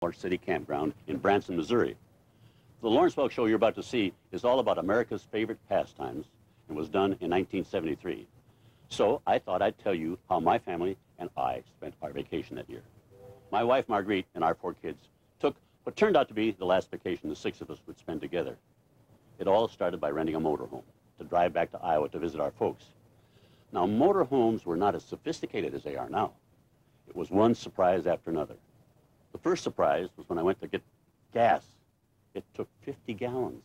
Forest City Campground in Branson, Missouri. The Lawrence Welk show you're about to see is all about America's favorite pastimes and was done in 1973. So I thought I'd tell you how my family and I spent our vacation that year. My wife, Marguerite, and our 4 kids took what turned out to be the last vacation the 6 of us would spend together. It all started by renting a motorhome to drive back to Iowa to visit our folks. Now, motorhomes were not as sophisticated as they are now. It was one surprise after another. The first surprise was when I went to get gas. It took 50 gallons.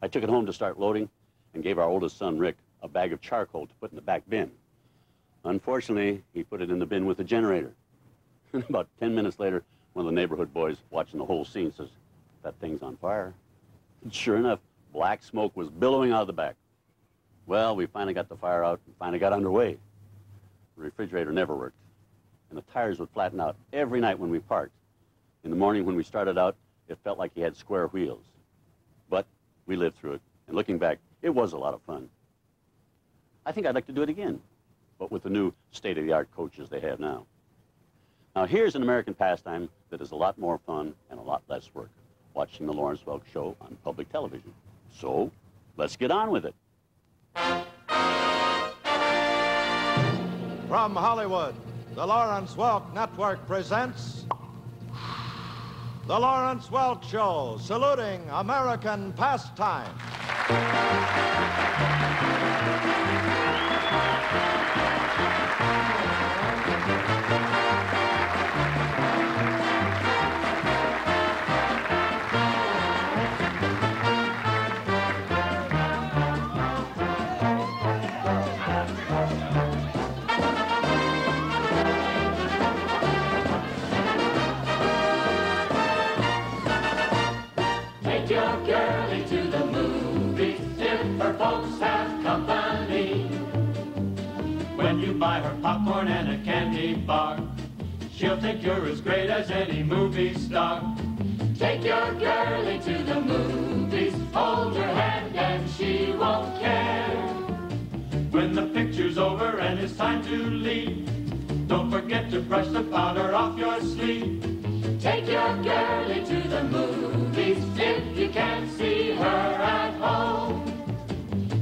I took it home to start loading and gave our oldest son, Rick, a bag of charcoal to put in the back bin. Unfortunately, he put it in the bin with the generator. About 10 minutes later, one of the neighborhood boys watching the whole scene says, "That thing's on fire." And sure enough, black smoke was billowing out of the back. Well, we finally got the fire out and finally got underway. The refrigerator never worked, and the tires would flatten out every night when we parked. In the morning when we started out, it felt like he had square wheels. But we lived through it, and looking back, it was a lot of fun. I think I'd like to do it again, but with the new state-of-the-art coaches they have now. Now, here's an American pastime that is a lot more fun and a lot less work, watching the Lawrence Welk show on public television. So, let's get on with it. From Hollywood, the Lawrence Welk Network presents The Lawrence Welk Show, saluting American pastime. Take your girlie to the movies if her folks have company. When you buy her popcorn and a candy bar, she'll think you're as great as any movie star. Take your girlie to the movies, hold her hand and she won't care. When the picture's over and it's time to leave, don't forget to brush the powder off your sleeve. Take your girlie to the movies if you can't see her at home.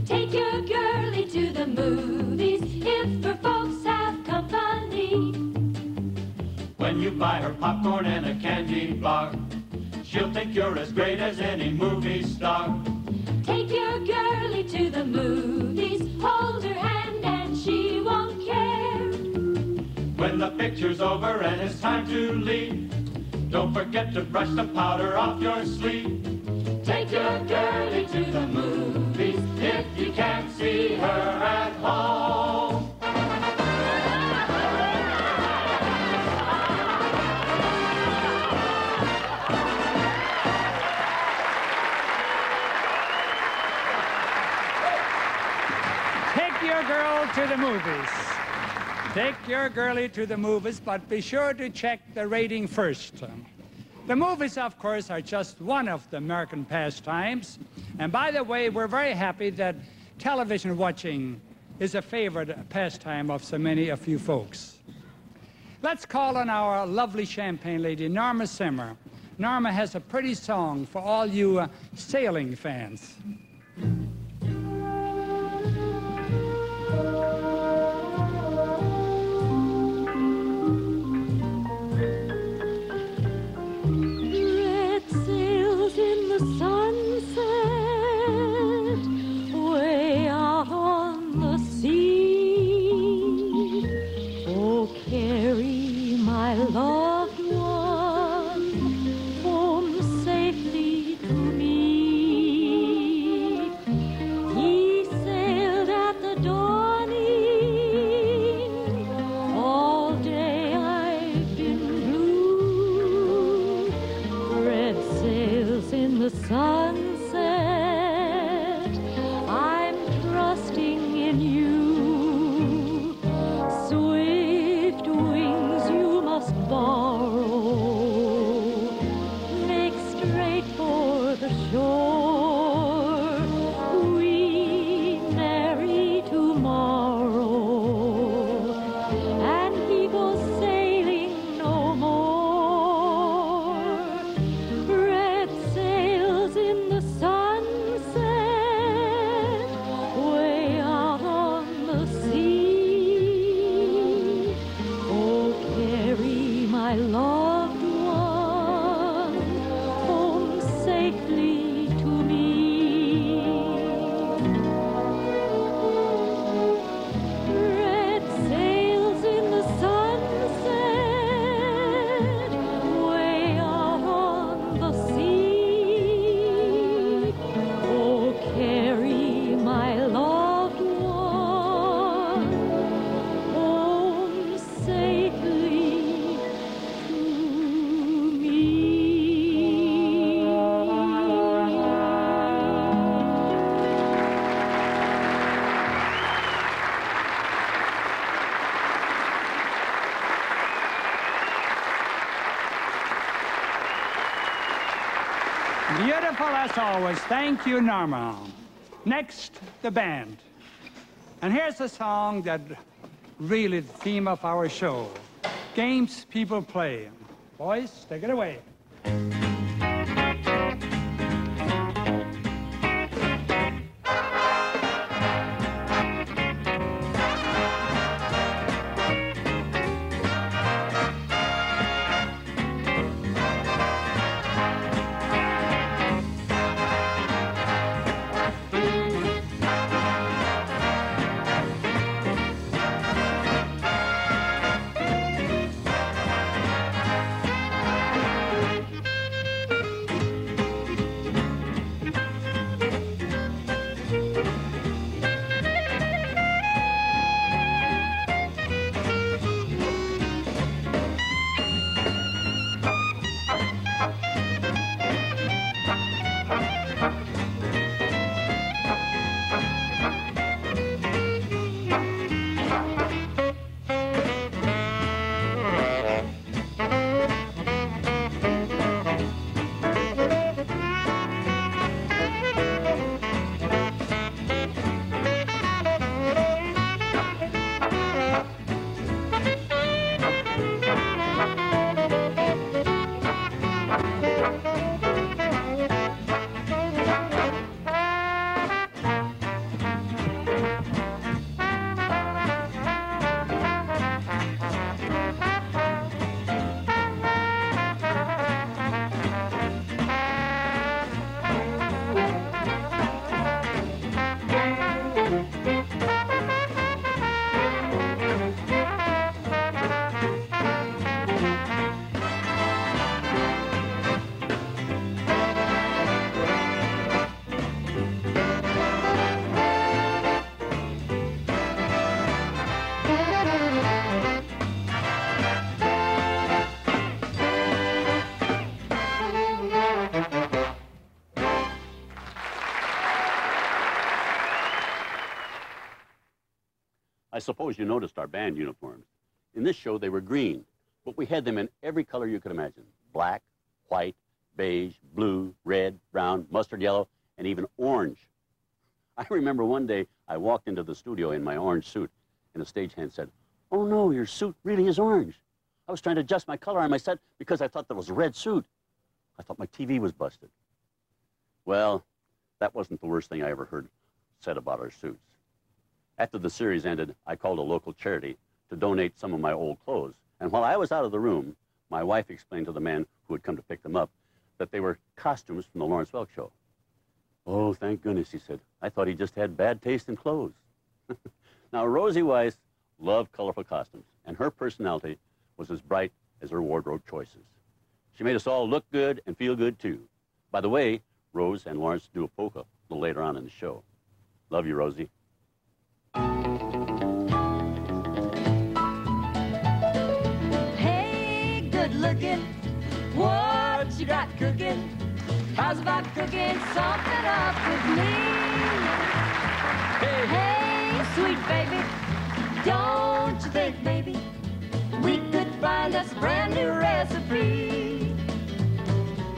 Take your girlie to the movies if her folks have company. When you buy her popcorn and a candy bar, she'll think you're as great as any movie star. Take your girlie to the movies, hold her hand and she won't care. When the picture's over and it's time to leave, don't forget to brush the powder off your sleeve. Take your girlie to the movies if you can't see her at home. Take your girl to the movies. Take your girlie to the movies, but be sure to check the rating first. The movies, of course, are just one of the American pastimes. And by the way, we're very happy that television watching is a favorite pastime of so many of you folks. Let's call on our lovely champagne lady, Norma Simmer. Norma has a pretty song for all you sailing fans. Sunset, way out on the sea. Oh, carry my loved one home safely to me. Beautiful as always. Thank you, Norma. Next, the band. And here's a song that really the theme of our show. Games people play. Boys, take it away. I suppose you noticed our band uniforms. In this show, they were green, but we had them in every color you could imagine. Black, white, beige, blue, red, brown, mustard yellow, and even orange. I remember one day I walked into the studio in my orange suit, and the stagehand said, "Oh no, your suit really is orange." I was trying to adjust my color on my set because I thought that was a red suit. I thought my TV was busted. Well, that wasn't the worst thing I ever heard said about our suits. After the series ended, I called a local charity to donate some of my old clothes. And while I was out of the room, my wife explained to the man who had come to pick them up that they were costumes from the Lawrence Welk show. "Oh, thank goodness," he said. "I thought he just had bad taste in clothes." Now, Rosie Weiss loved colorful costumes, and her personality was as bright as her wardrobe choices. She made us all look good and feel good, too. By the way, Rose and Lawrence do a polka a little later on in the show. Love you, Rosie. Hey, good looking, what you got cooking? How's about cooking something up with me? Hey, sweet baby, don't you think maybe we could find us a brand new recipe?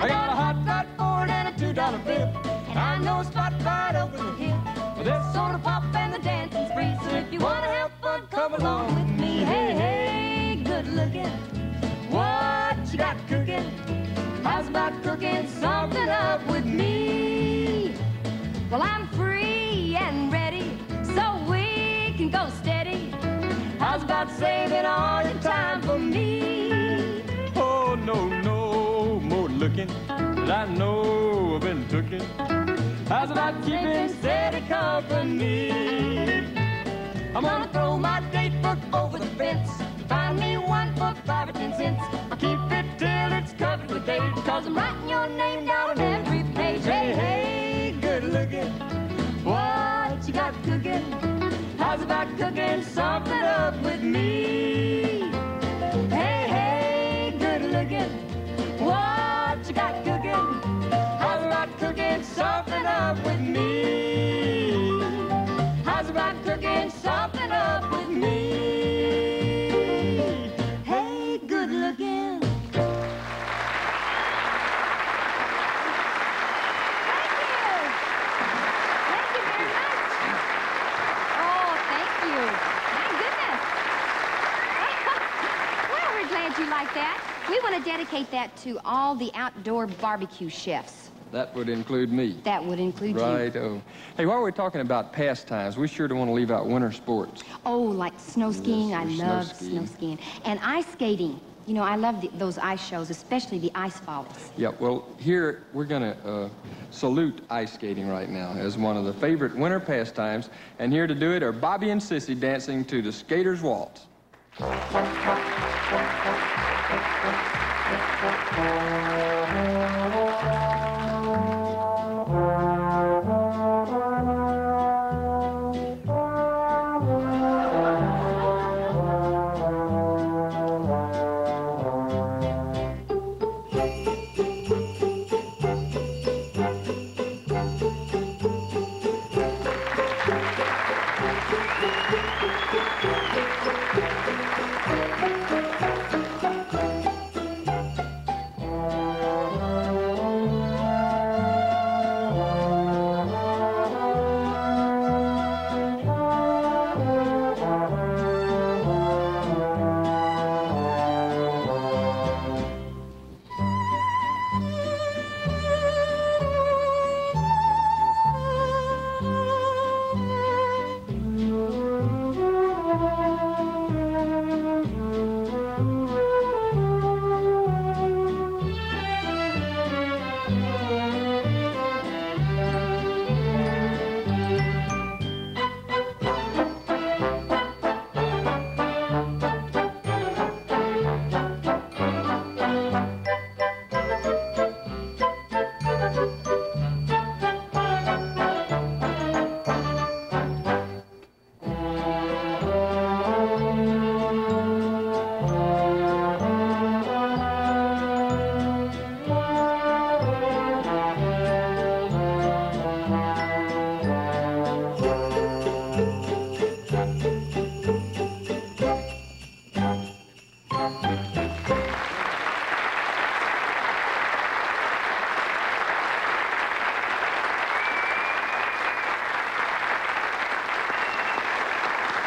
I got a hot dot Ford and a $2 bill, and I know a spot right over the hill. There's soda pop and the dancing's free, so if you wanna have fun, come along with me. Hey, hey, good looking, what you got cooking? How's about cooking something up with me? Well, I'm free and ready, so we can go steady. How's about saving all your time for me? Oh, no, no more looking, 'cause I know I've been tookin'. How's about keeping steady company? I'm gonna throw my date book over the fence, find me one for 5 or 10 cents. I'll keep it till it's covered with dates, 'cause I'm writing your name down on every page. Hey, hey, good looking, what you got cooking? How's about cooking something up with me? Hey, hey, good looking, what you got cooking? How's about cooking something up with me? How's about cooking something up with me? Hey, good looking. want to dedicate that to all the outdoor barbecue chefs. That would include me. That would include you. Right-o. Hey, while we're talking about pastimes, we sure don't want to leave out winter sports. Oh, like snow skiing. Yes, I love snow skiing. And ice skating. You know, I love those ice shows, especially the ice follies. Yeah, well, here we're going to salute ice skating right now as one of the favorite winter pastimes. And here to do it are Bobby and Sissy dancing to the Skater's Waltz.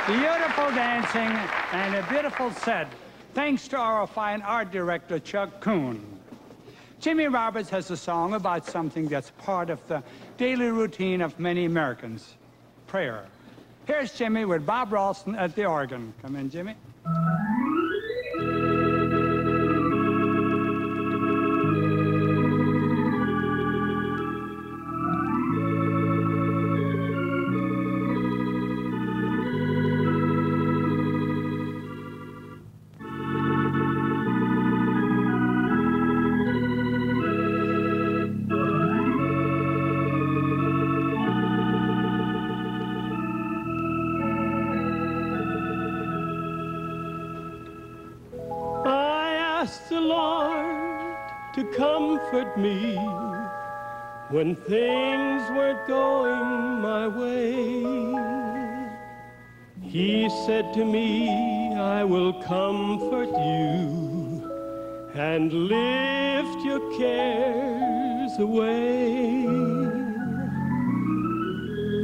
Beautiful dancing and a beautiful set, thanks to our fine art director, Chuck Kuhn. Jimmy Roberts has a song about something that's part of the daily routine of many Americans, prayer. Here's Jimmy with Bob Ralston at the organ. Come in, Jimmy. Ask the Lord to comfort me when things weren't going my way. He said to me, I will comfort you and lift your cares away.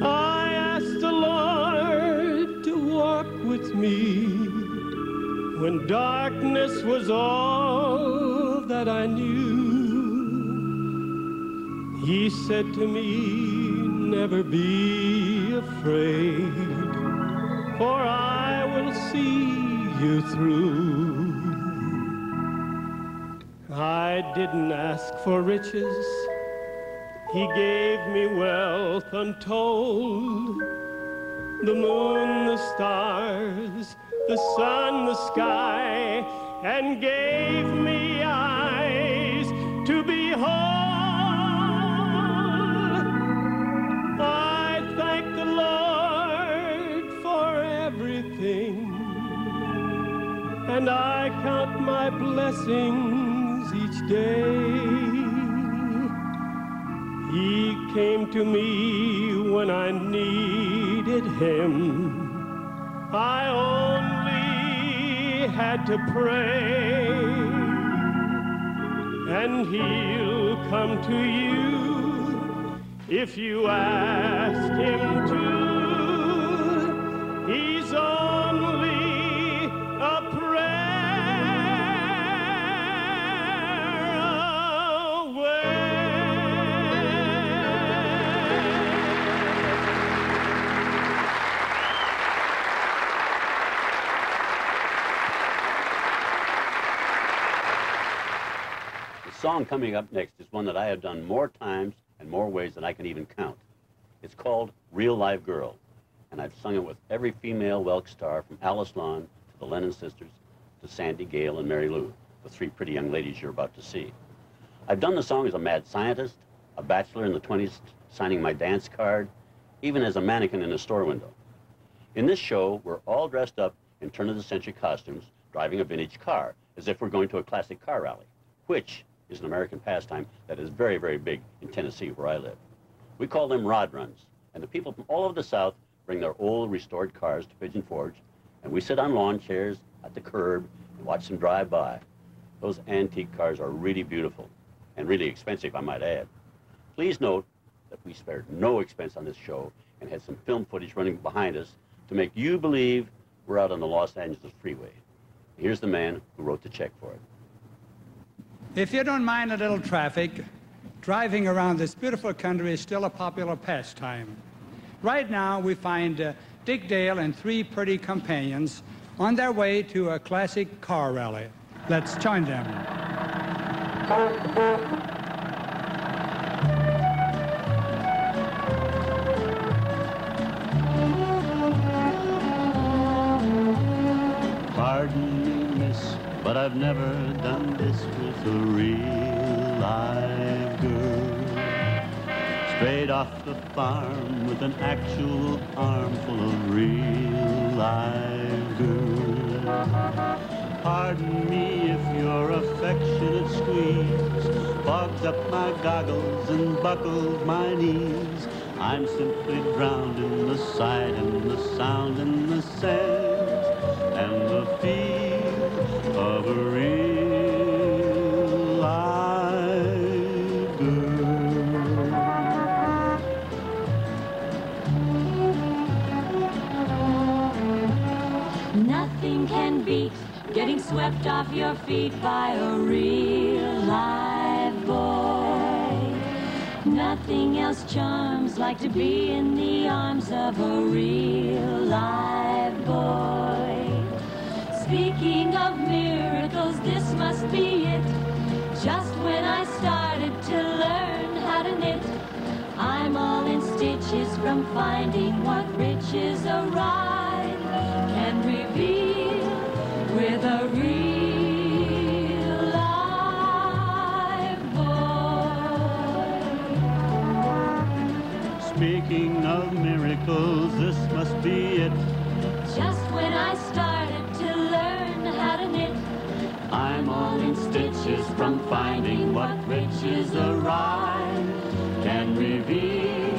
I asked the Lord to walk with me when darkness was all that I knew. He said to me, never be afraid, for I will see you through. I didn't ask for riches, he gave me wealth untold. The moon, the stars, the sun, the sky, and gave me eyes to behold. I thank the Lord for everything, and I count my blessings each day. He came to me when I needed him. I only had to pray, and he'll come to you if you ask him to. He's only a prayer song coming up next is one that I have done more times and more ways than I can even count. It's called Real Live Girl, and I've sung it with every female Welk star from Alice Lawn to the Lennon Sisters to Sandy Gale and Mary Lou, the three pretty young ladies you're about to see. I've done the song as a mad scientist, a bachelor in the 20s signing my dance card, even as a mannequin in a store window. In this show, we're all dressed up in turn-of-the-century costumes, driving a vintage car, as if we're going to a classic car rally, which is an American pastime that is very, very big in Tennessee, where I live. We call them rod runs, and the people from all over the South bring their old restored cars to Pigeon Forge, and we sit on lawn chairs at the curb and watch them drive by. Those antique cars are really beautiful, and really expensive, I might add. Please note that we spared no expense on this show and had some film footage running behind us to make you believe we're out on the Los Angeles freeway. Here's the man who wrote the check for it. If you don't mind a little traffic, driving around this beautiful country is still a popular pastime. Right now, we find Dick Dale and three pretty companions on their way to a classic car rally. Let's join them. Pardon me, miss, but I've never done this with a real live girl. Straight off the farm with an actual armful of real live girl. Pardon me if your affectionate squeeze fogs up my goggles and buckles my knees. I'm simply drowned in the sight and the sound and the sense and the feel of a real live girl. Nothing can beat getting swept off your feet by a real live boy. Nothing else charms like to be in the arms of a real live boy. Speaking of miracles, this must be it. Just when I started to learn how to knit, I'm all in stitches from finding what riches a ride can reveal with a real live boy. Speaking of miracles, this must be it. Just when I started to learn how to knit, I'm all in stitches from finding what riches a ride can reveal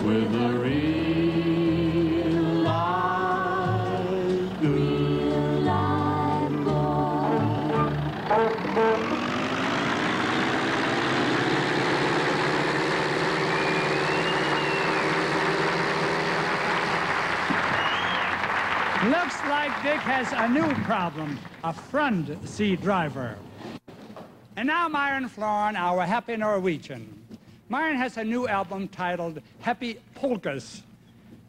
with a real live girl. real live boy. Looks like Dick has a new problem, a front seat driver. And now Myron Florin, our happy Norwegian. Myron has a new album titled Happy Polkas.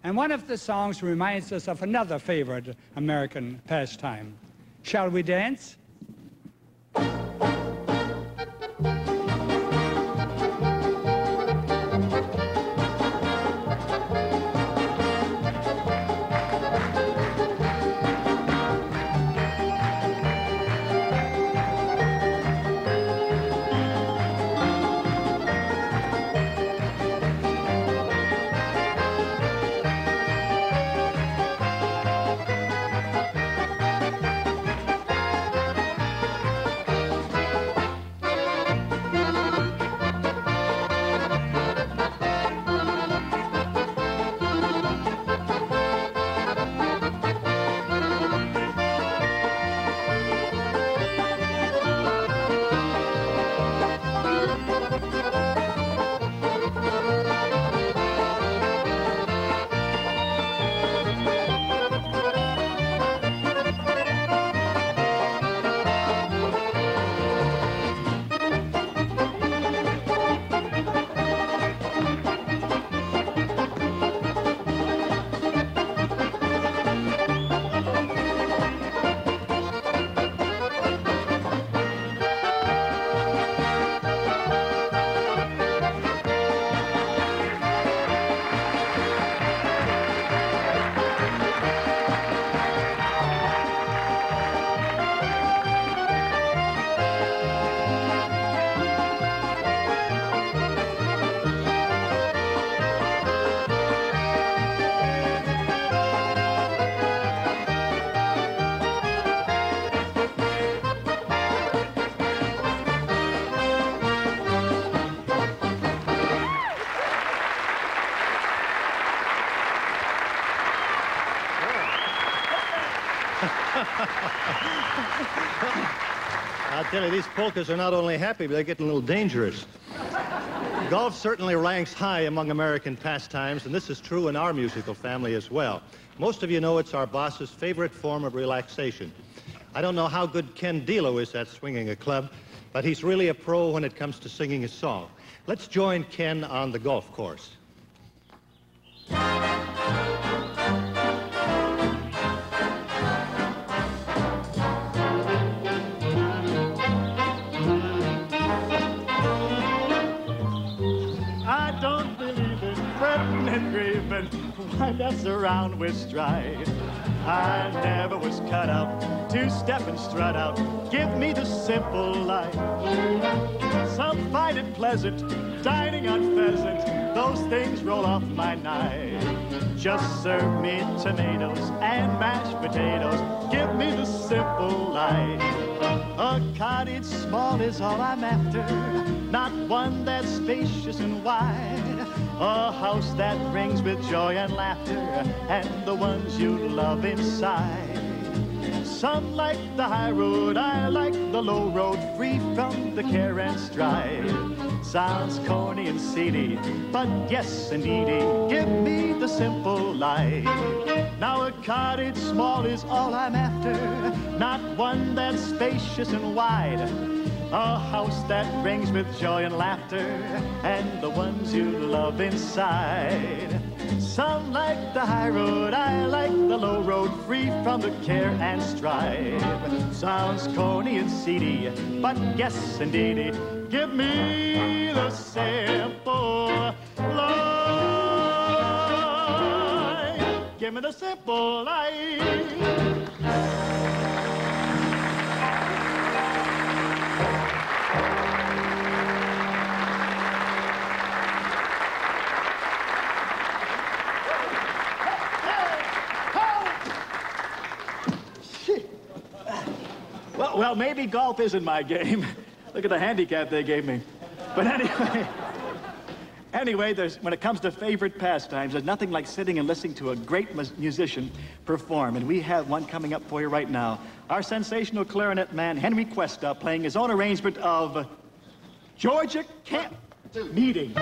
And one of the songs reminds us of another favorite American pastime. Shall we dance? tell you, these polkas are not only happy, but they're getting a little dangerous. Golf certainly ranks high among American pastimes, and this is true in our musical family as well. Most of you know it's our boss's favorite form of relaxation. I don't know how good Ken Dilo is at swinging a club, but he's really a pro when it comes to singing a song. Let's join Ken on the golf course. I don't believe in fretting and grieving. Why mess around with strife? I never was cut out to step and strut out. Give me the simple life. Some find it pleasant, dining on pheasant. Those things roll off my knife. Just serve me tomatoes and mashed potatoes. Give me the simple life. A cottage small is all I'm after, not one that's spacious and wide. A house that rings with joy and laughter, and the ones you love inside. Some like the high road, I like the low road, free from the care and strife. Sounds corny and seedy, but yes, indeedy, give me the simple life. Now a cottage small is all I'm after, not one that's spacious and wide. A house that rings with joy and laughter, and the ones you love inside. Some like the high road, I like the low road, free from the care and strife. Sounds corny and seedy, but yes, indeedy, give me the simple life. Give me the simple life. Well, maybe golf isn't my game. Look at the handicap they gave me. But anyway, when it comes to favorite pastimes, there's nothing like sitting and listening to a great musician perform. And we have one coming up for you right now. Our sensational clarinet man, Henry Cuesta, playing his own arrangement of Georgia Camp Meeting.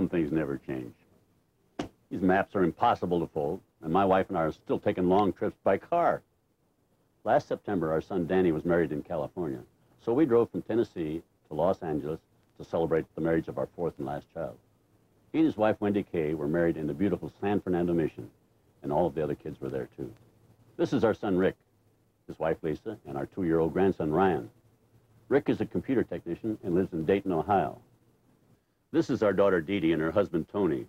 some things never change. These maps are impossible to fold, and my wife and I are still taking long trips by car. Last September, our son Danny was married in California, so we drove from Tennessee to Los Angeles to celebrate the marriage of our fourth and last child. He and his wife, Wendy Kay, were married in the beautiful San Fernando Mission, and all of the other kids were there, too. This is our son, Rick, his wife, Lisa, and our 2-year-old grandson, Ryan. Rick is a computer technician and lives in Dayton, Ohio. This is our daughter, Dee Dee, and her husband, Tony.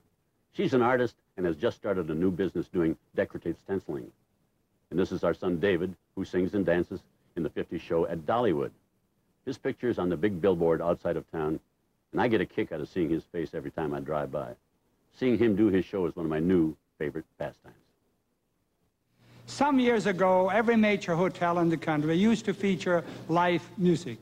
She's an artist and has just started a new business doing decorative stenciling. And this is our son, David, who sings and dances in the 50s show at Dollywood. His picture is on the big billboard outside of town, and I get a kick out of seeing his face every time I drive by. Seeing him do his show is one of my new favorite pastimes. Some years ago, every major hotel in the country used to feature live music.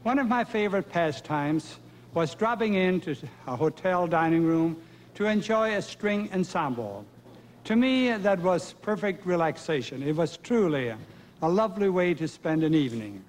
One of my favorite pastimes was dropping into a hotel dining room to enjoy a string ensemble. To me, that was perfect relaxation. It was truly a lovely way to spend an evening.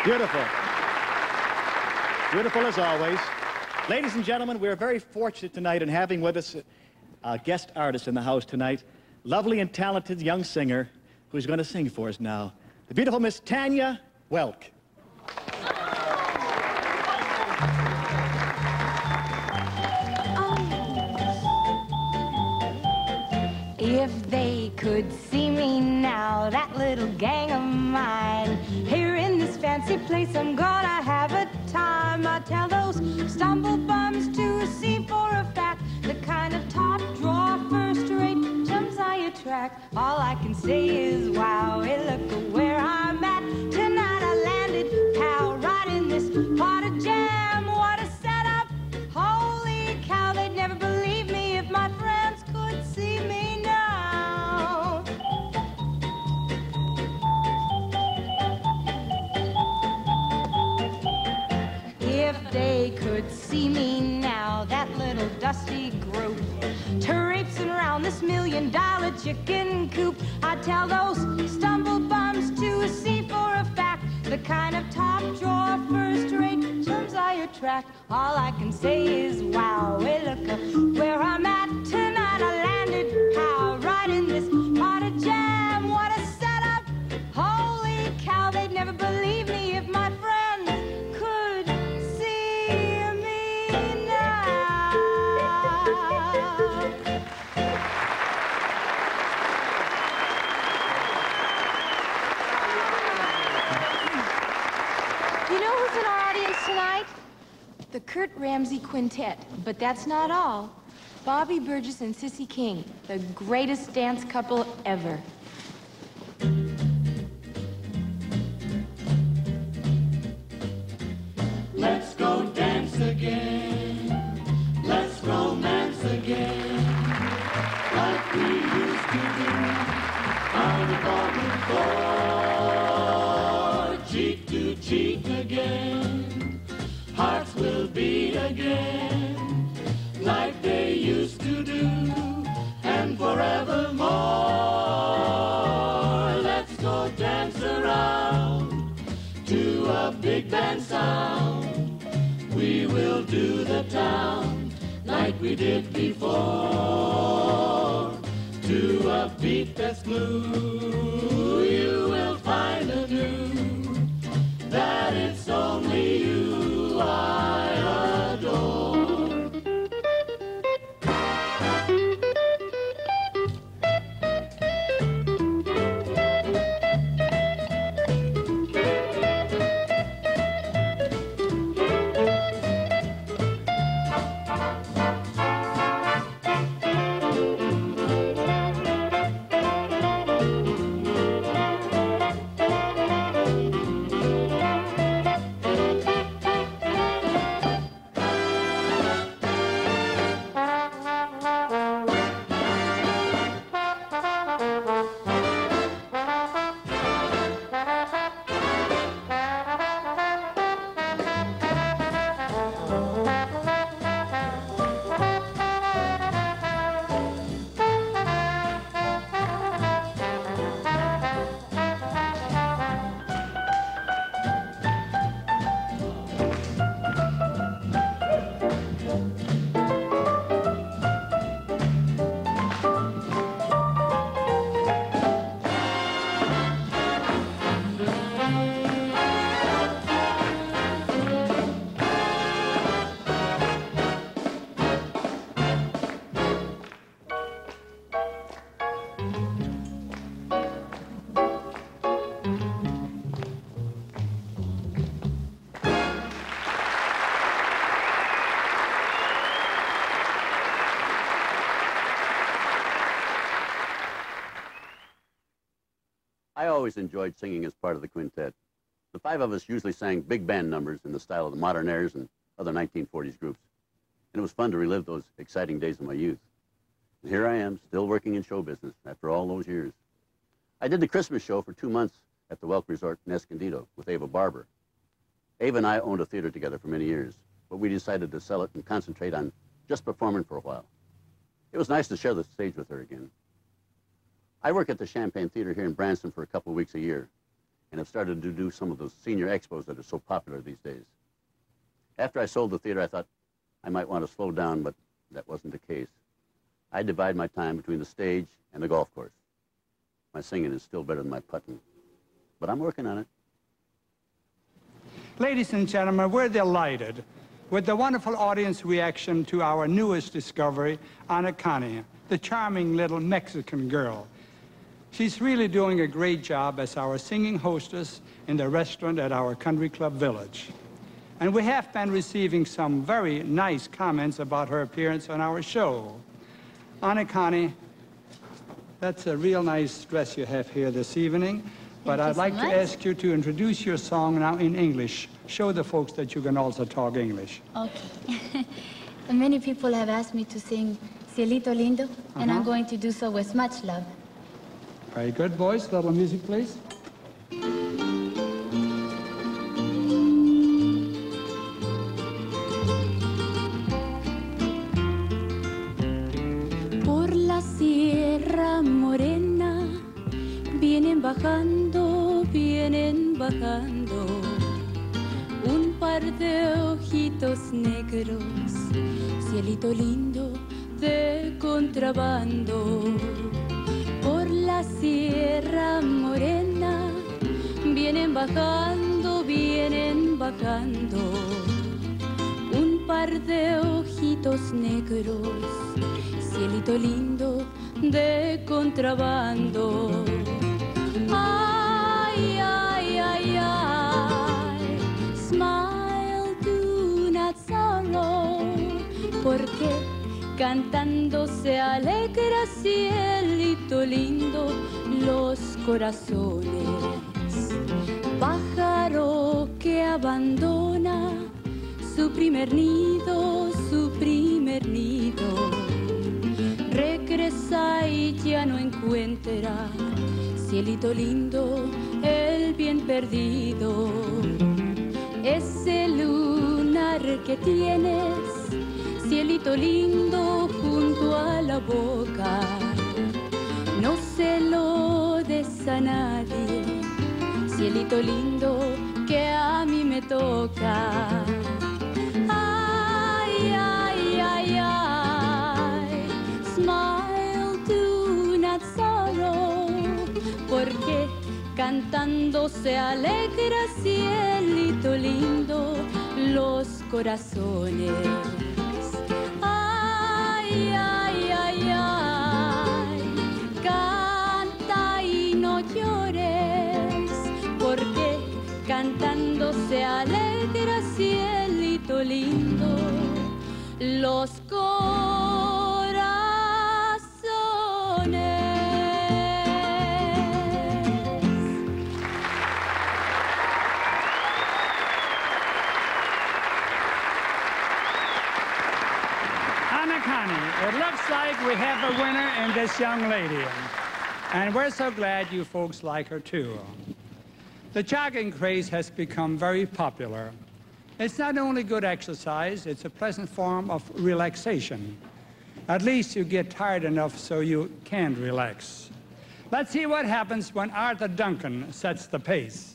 Beautiful. Beautiful as always. Ladies and gentlemen, we're very fortunate tonight in having with us a guest artist in the house tonight, lovely and talented young singer who's going to sing for us now, the beautiful Miss Tanya Welk. If they could see me now, that little gang of mine, here in this fancy place, I'm gonna have a time. I tell those stumble bums to see for a fact the kind of top draw, first-rate chums I attract. All I can say is, wow, hey, look at where I'm at. Tonight I landed, pal, right in this pot of jam. What a setup! Holy cow, they'd never believe me if my friends could see me now. If they could see me now, that little dusty group traipsing around this $1,000,000 chicken coop, I'd tell those stumble bums to see for a fact the kind of top drawer, first-rate chums I track. All I can say is, wow, hey, look where I'm at tonight. I landed how right in this part of jam. What a setup! Holy cow, they'd never believe me if my friends could see me now. You know who's in our audience tonight? The Kurt Ramsey Quintet. But that's not all. Bobby Burgess and Sissy King, the greatest dance couple ever. Let's go dance again. Let's romance again. Like we used to do on the ballroom floor. Cheek to cheek again. Hearts will beat again. Like they used to do. And forevermore. Let's go dance around to a big band sound. We will do the town like we did before. To a beat that's blue, you will find anew that it's only you I adore. I always enjoyed singing as part of the quintet. The five of us usually sang big band numbers in the style of the Modernaires and other 1940s groups. And it was fun to relive those exciting days of my youth. And here I am, still working in show business after all those years. I did the Christmas show for 2 months at the Welk Resort in Escondido with Ava Barber. Ava and I owned a theater together for many years, but we decided to sell it and concentrate on just performing for a while. It was nice to share the stage with her again. I work at the Champagne Theater here in Branson for a couple of weeks a year and have started to do some of those senior expos that are so popular these days. After I sold the theater, I thought I might want to slow down, but that wasn't the case. I divide my time between the stage and the golf course. My singing is still better than my putting, but I'm working on it. Ladies and gentlemen, we're delighted with the wonderful audience reaction to our newest discovery, Anna Connie, the charming little Mexican girl. She's really doing a great job as our singing hostess in the restaurant at our country club village. And we have been receiving some very nice comments about her appearance on our show. Anna Connie, that's a real nice dress you have here this evening. But I'd like to ask you to introduce your song now in English. Show the folks that you can also talk English. Okay. Many people have asked me to sing Cielito Lindo, and I'm going to do so with much love. Very good, boys. Little music, please. Por la Sierra Morena vienen bajando un par de ojitos negros, cielito lindo de contrabando. Por la Sierra Morena vienen bajando, un par de ojitos negros, cielito lindo de contrabando. Ay, ay, ay, ay, smile, do not sorrow, porque cantando se alegra, cielito lindo, los corazones. Pájaro que abandona su primer nido, regresa y ya no encuentra, cielito lindo, el bien perdido. Ese lunar que tienes, cielito lindo, junto a la boca, no se lo des a nadie, cielito lindo, que a mí me toca. Ay, ay, ay, ay, smile, do not sorrow, porque cantando se alegra, cielito lindo, los corazones. Ay, ay, ay, ay, canta y no llores, porque cantando se alegra, cielito lindo, los corazones. Anna Connie, it looks like we have a winner in this young lady. And we're so glad you folks like her too. The jogging craze has become very popular. It's not only good exercise, it's a pleasant form of relaxation. At least you get tired enough so you can relax. Let's see what happens when Arthur Duncan sets the pace.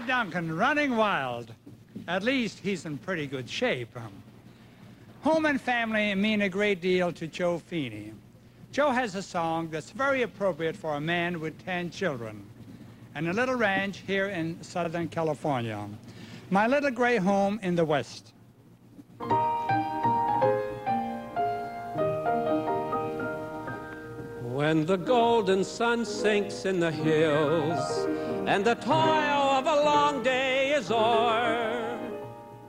Duncan running wild. At least he's in pretty good shape. Home and family mean a great deal to Joe Feeney. Joe has a song that's very appropriate for a man with 10 children and a little ranch here in Southern California. My little gray home in the West. When the golden sun sinks in the hills and the toil of a long day is o'er,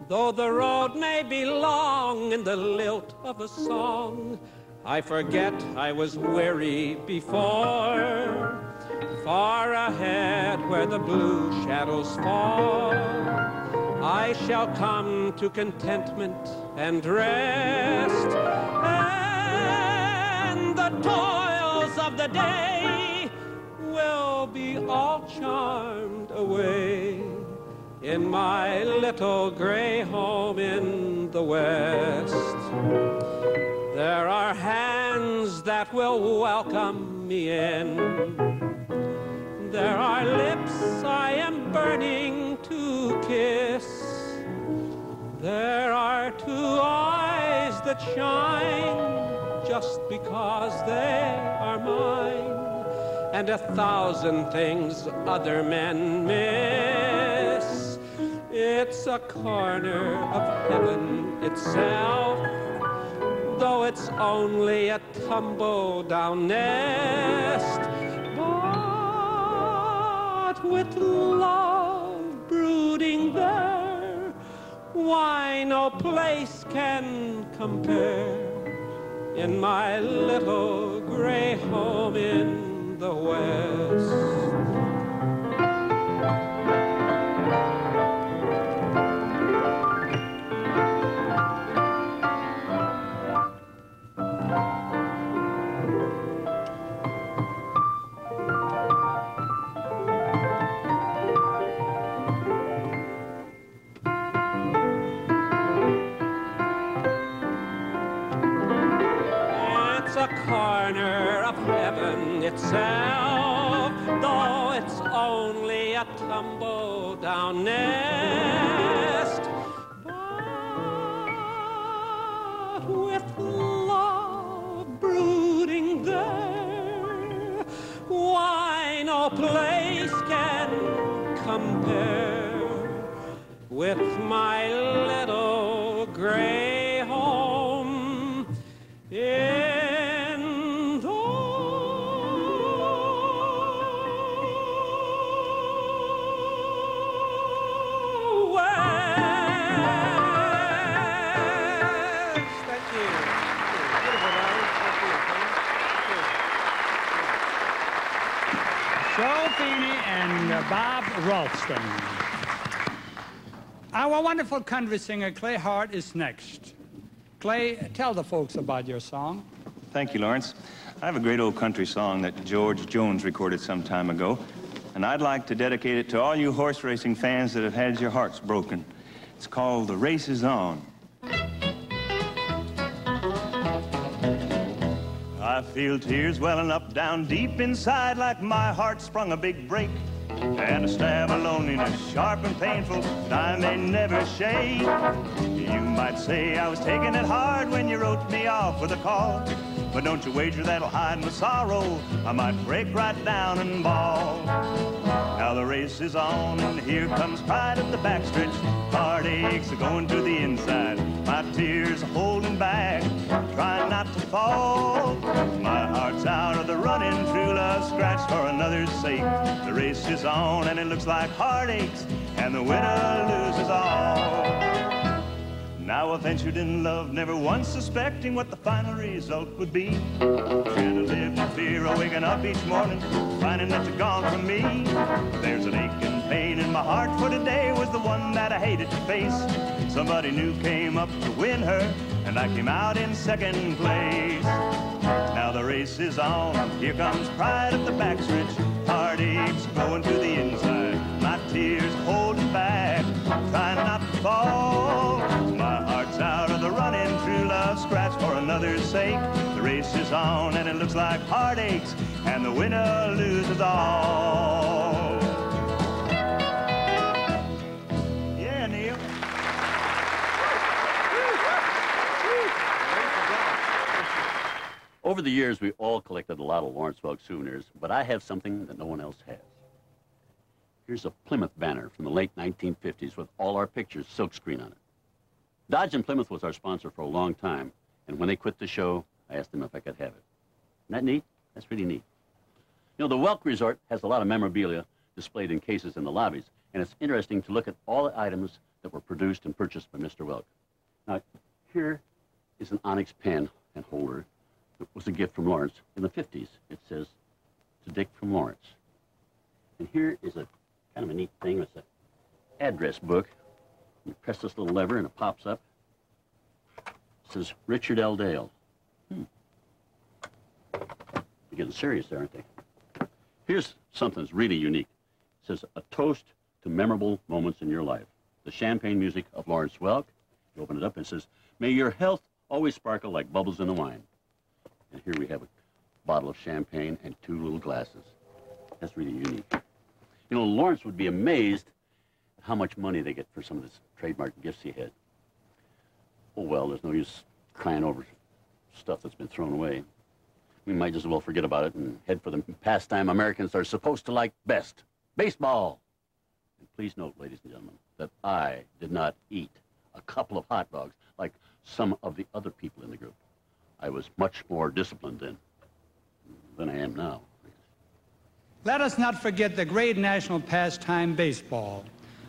though the road may be long in the lilt of a song, I forget I was weary before. Far ahead where the blue shadows fall, I shall come to contentment and rest, and the toils of the day will be all charmed away in my little gray home in the West. There are hands that will welcome me in. There are lips I am burning to kiss. There are two eyes that shine just because they are mine, and 1,000 things other men miss. It's a corner of heaven itself, though it's only a tumble-down nest. But with love brooding there, why no place can compare in my little gray home in the West. A corner of heaven itself, though it's only a tumble-down nest. But with love brooding there, why no place can compare with my little gray home in the West. Thank you. Joe Feeney and Bob Ralston. Our wonderful country singer Clay Hart is next. Clay, tell the folks about your song. Thank you, Lawrence. I have a great old country song that George Jones recorded some time ago, and I'd like to dedicate it to all you horse racing fans that have had your hearts broken. It's called The Race Is On. I feel tears welling up down deep inside like my heart sprung a big break. And a stab of loneliness, sharp and painful, that I may never shake. You might say I was taking it hard when you wrote me off with a call, but don't you wager that'll hide my sorrow, I might break right down and bawl. Now the race is on, and here comes pride at the backstretch. Heartaches are going to the inside, my tears are holding back, trying not to fall. My heart's out of the running, true love scratched for another's sake. The race is on, and it looks like heartaches, and the winner loses all. Now I ventured in love, never once suspecting what the final result would be. Should have lived in fear of waking up each morning, finding that you're gone from me. There's an ache and pain in my heart, for today was the one that I hated to face. Somebody new came up to win her, and I came out in second place. Now the race is on, here comes pride at the backstretch. Heartaches going to the inside, my tears holding back, trying not to fall. My heart's out of the running, true love scratched for another's sake. The race is on, and it looks like heartaches, and the winner loses all. Yeah, Neil. Over the years, we all collected a lot of Lawrence Welk souvenirs, but I have something that no one else has. Here's a Plymouth banner from the late 1950s with all our pictures silkscreen on it. Dodge and Plymouth was our sponsor for a long time, and when they quit the show, I asked them if I could have it. Isn't that neat? That's pretty neat. You know, the Welk Resort has a lot of memorabilia displayed in cases in the lobbies, and it's interesting to look at all the items that were produced and purchased by Mr. Welk. Now, here is an onyx pen and holder that was a gift from Lawrence in the 50s. It says, to Dick from Lawrence. And here is a kind of a neat thing. It's an address book. You press this little lever and it pops up. It says, Richard L. Dale. They're getting serious there, aren't they? Here's something that's really unique. It says, a toast to memorable moments in your life. The champagne music of Lawrence Welk. You open it up and it says, may your health always sparkle like bubbles in the wine. And here we have a bottle of champagne and 2 little glasses. That's really unique. You know, Lawrence would be amazed at how much money they get for some of this trademark gifts he had. Oh, well, there's no use crying over stuff that's been thrown away. We might as well forget about it and head for the pastime Americans are supposed to like best, baseball. And please note, ladies and gentlemen, that I did not eat a couple of hot dogs like some of the other people in the group. I was much more disciplined then than I am now. Let us not forget the great national pastime, baseball.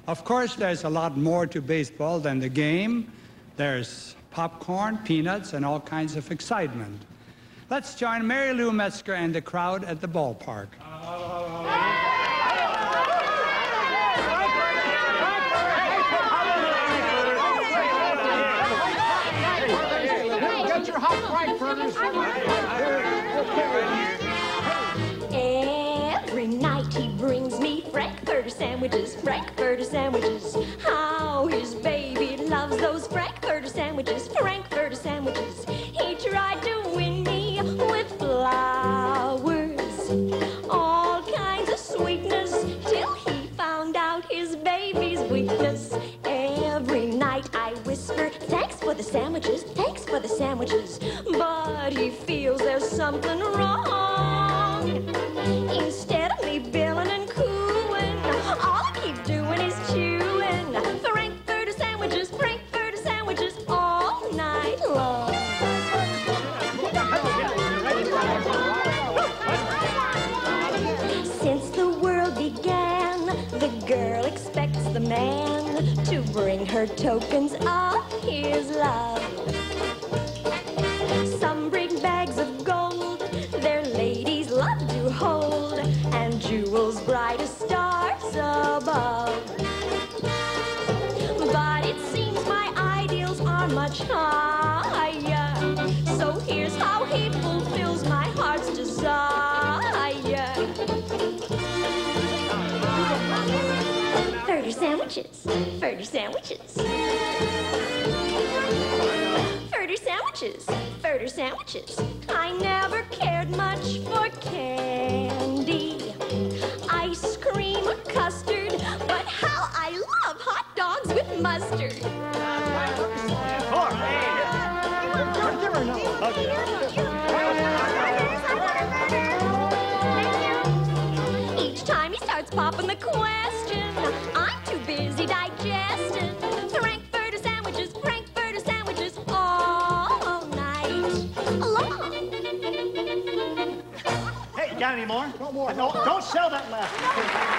Of course, there's a lot more to baseball than the game. There's popcorn, peanuts, and all kinds of excitement. Let's join Mary Lou Metzger and the crowd at the ballpark. Get your hot frankfurters. Every night he brings me frankfurter sandwiches, frankfurter sandwiches. How his baby loves those frankfurter sandwiches, frankfurter sandwiches. He tried to win me with flowers, all kinds of sweetness, till he found out his baby's weakness. Every night I whisper, thanks for the sandwiches, thanks for the sandwiches. But he feels there's something wrong. Instead of me billing and cooing, all I keep doing is chewing frankfurter sandwiches all night long. Since the world began, the girl expects the man to bring her tokens of his love. Some bring bags of gold, their ladies love to hold, and jewels bright as stars above. But it seems my ideals are much higher, so here's how he fulfills my heart's desire. Furter sandwiches, furter sandwiches. Furter sandwiches, furter sandwiches. I never cared much for candy, ice cream or custard, but how I love hot dogs with mustard. Each time he starts popping the question, I'm too busy digesting frankfurter sandwiches all night long. Hey, got any more? No more. No, don't sell that last one.